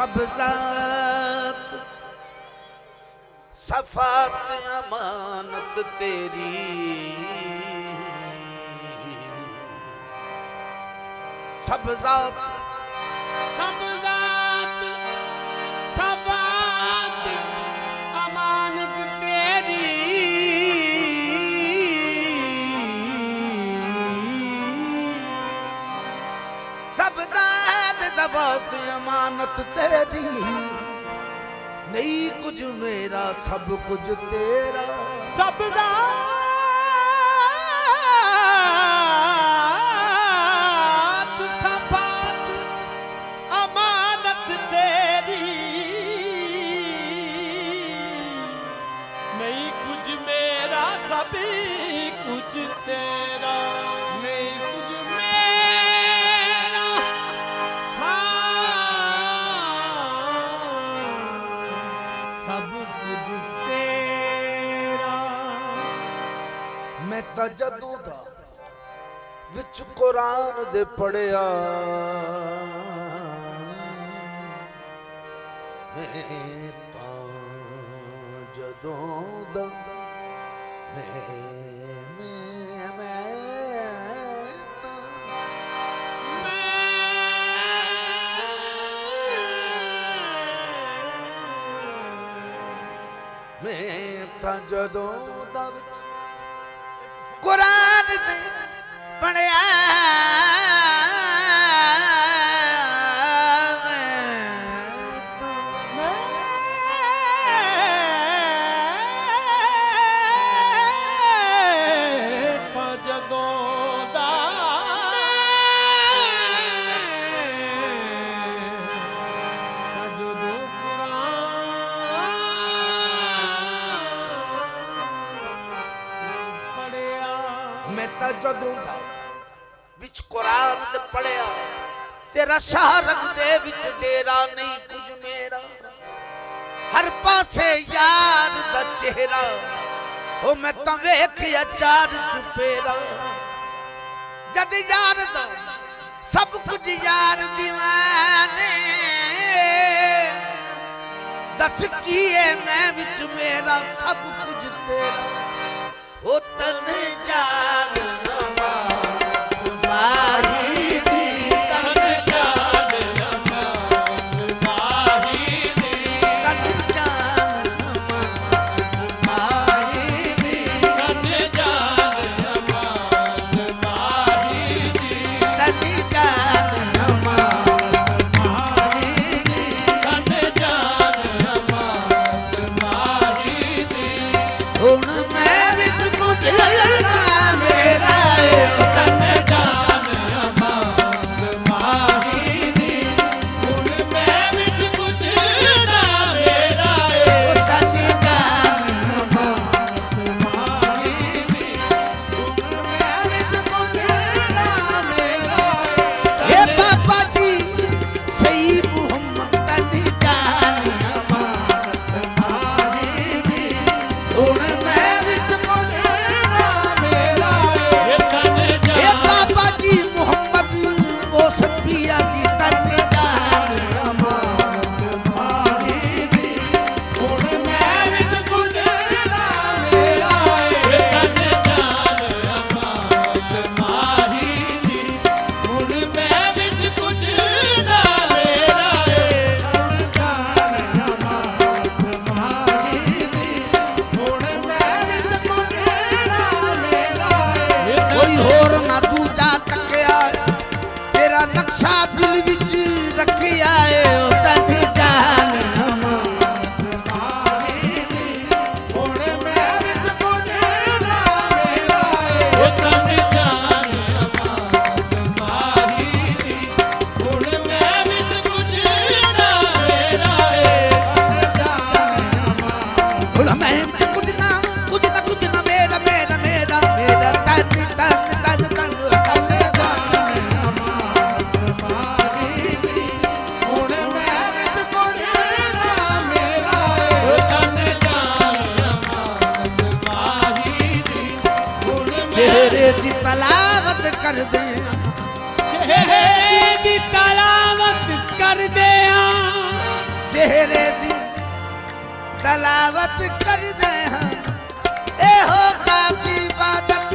सब जात सफात अमानत तेरी, सब जात सफात अमानत तेरी, सब जात सफात अमानत तेरी, नहीं कुछ मेरा सब कुछ तेरा। सब जात सफात अमानत तेरी, नहीं कुछ मेरा सभी कुछ तेरा। नहीं कुछ मेरा सब कुछ तेरा। मैं तां जदों दा विच कुरान दे पढ़िया, मैं तां जदों दा मैं तां जदों दा विच कुरान दे पढ़िया, मैं तां जदों दा विच कुरान दे पढ़िया, तेरा शहरक दे विच डेरा नहीं कुछ मेरा। हर पासे यार दा चेहरा, ओ मैं तां वेखिया चार चुफेरा। जद यार दा सब कुछ यार दीवाने, दस की है मैं विच मेरा सब कुछ तेरा। ओ तन जान तलावत कर दे, चेहरे दी तलावत कर दे। तेरे दिल तलावत कर दे हाँ ए हो काफी इबादत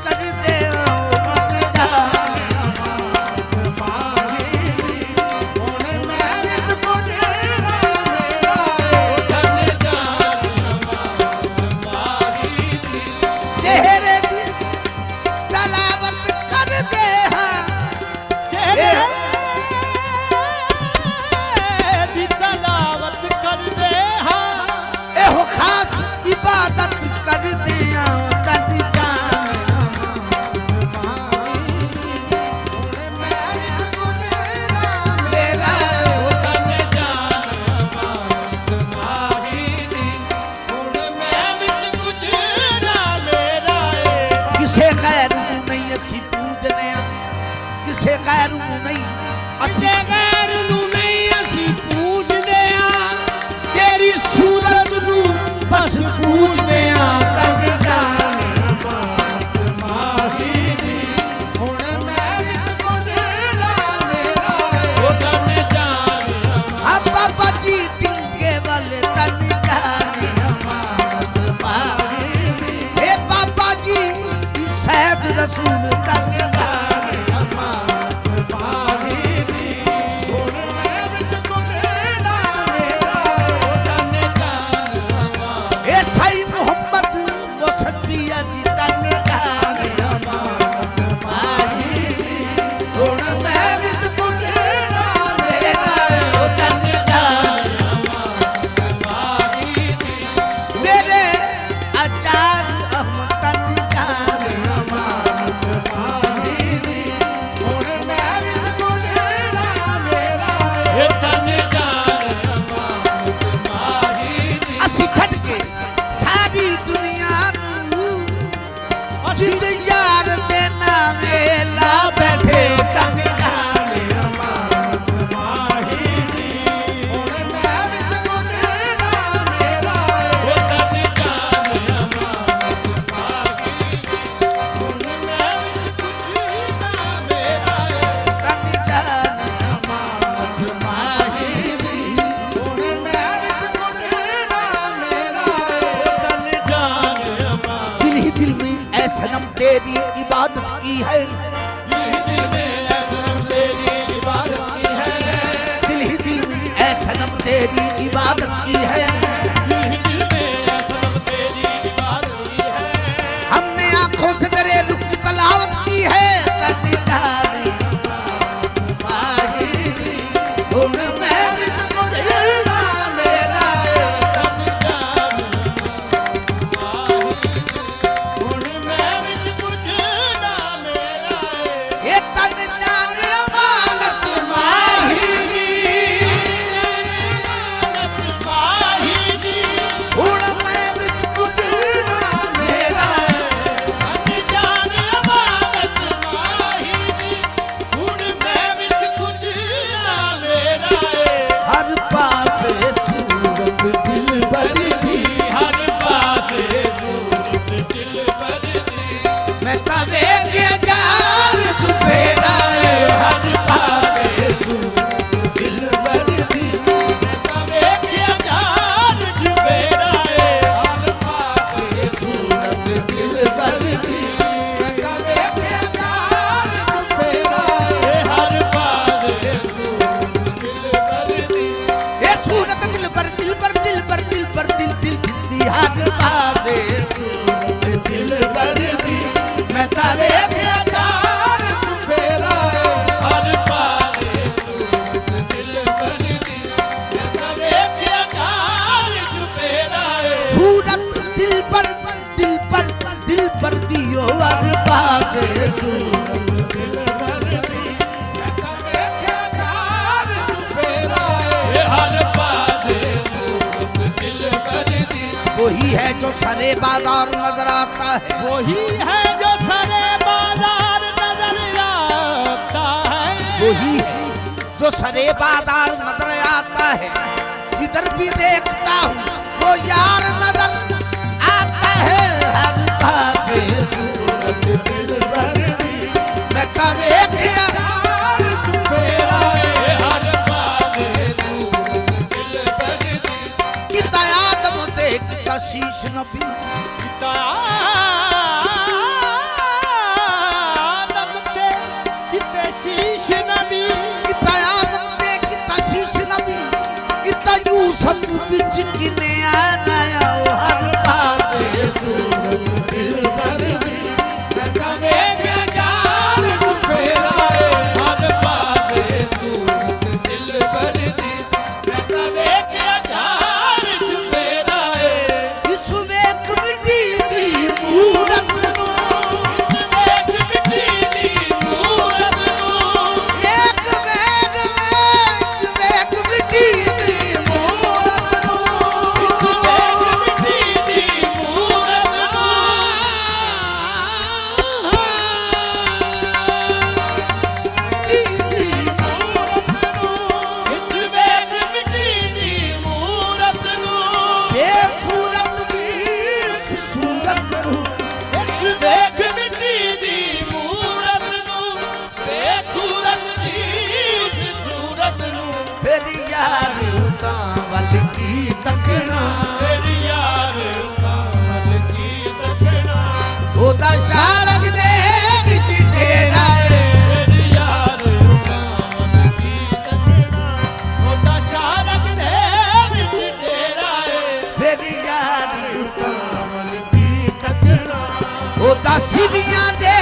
कर दे हाँ इबादत कर दिया तन मेरा किसे गैरू नहीं असी पूजने किसे गैरू नहीं असे गैर नू नहीं असी पूजने तेरी सूरत नू बस पूजने तन हाँ बाबा जी टिंगे वाले तन हे बाबा जी सैयद रसूल तन यार देना मेला बैठे तन सनम तेरी इबादत की है दिल ही दिल में ऐ सनम तेरी इबादत की है हमने आंखों से तेरे रुख की तलावत की है वही है जो सरे बाजार नजर आता है वही है जो सरे बाजार नजर आता है वही है जो सरे बाजार नजर आता है जिधर भी देखता हूँ वो यार नजर आता है हर पासे सूरत दिल भर दी मैं कभी हर पासे सूरत दिल ਸ਼ੀਸ਼ ਨਬੀ ਕੀਤਾ ਆਦਮ ਤੇ ਕਿਤੇ ਸ਼ੀਸ਼ ਨਬੀ ਕੀਤਾ ਆਦਮ ਤੇ ਕੀਤਾ ਸ਼ੀਸ਼ ਨਬੀ ਕੀਤਾ ਯੂਸਫ ਵਿੱਚ ਕਿਨੇ ਆਇਆ ਉਹ ਹਰ ਪਾਸੇ ਸੂਰਤ ਦਿਲ ਕਰਦੀ ਮੈਂ ਵੇਖਿਆ ਜਾਨ ਨੂੰ ਫੇਰਾਏ ਹਰ ਪਾਸੇ ਸੂਰਤ ਦਿਲ ਭਰਦੀ ਮੈਂ ਤਾਂ ਵੇਖਿਆ ਜਾਨ ਨੂੰ ਫੇਰਾਏ ਇਸ ਵੇਖ ਮਿੱਟੀ ਦੀ ਮੂਰਤ ਵੇਖ ਮਿੱਟੀ ਦੀ ਮੂਰਤ ਨੂੰ ਵੇਖ ਮਿੱਟੀ ਦੀ ਮੂਰਤ ਨੂੰ ਮਿੱਟੀ ਦੀ ਮੂਰਤ ਨੂੰ ਵਿੱਚ ਵੇਖ ਮਿੱਟੀ ਦੀ ਮੂਰਤ ਨੂੰ ਬੇਸੂਰਤ ਦੀ ਸੂਰਤ ਨੂੰ ਵਿੱਚ ਵੇਖ ਮਿੱਟੀ ਦੀ ਮੂਰਤ ਨੂੰ ਬੇਸੂਰਤ ਦੀ ਸੂਰਤ ਨੂੰ ਫਿਰ ਯਾਰ ਤਾਂ ਵੱਲ ਕੀ ਤੱਕਣਾ ਫਿਰ ਯਾਰ ਕਮਲ ਕੀ ਤੱਕਣਾ ਉਹਦਾ ਸ਼ਾਹ ਲੱਗਦੇ ਵਿੱਚ ਡੇਰਾ ਏ ਫਿਰ ਯਾਰ ਕਮਲ ਕੀ ਤੱਕਣਾ ਉਹਦਾ ਸ਼ਾਰਕ ਦੇ ਵਿੱਚ ਡੇਰਾ ਏ ਫਿਰ ਯਾਰ ਤਾਂ ਵੱਲ ਕੀ ਤੱਕਣਾ ਉਹਦਾ ਸਿਵੀਆਂ ਦੇ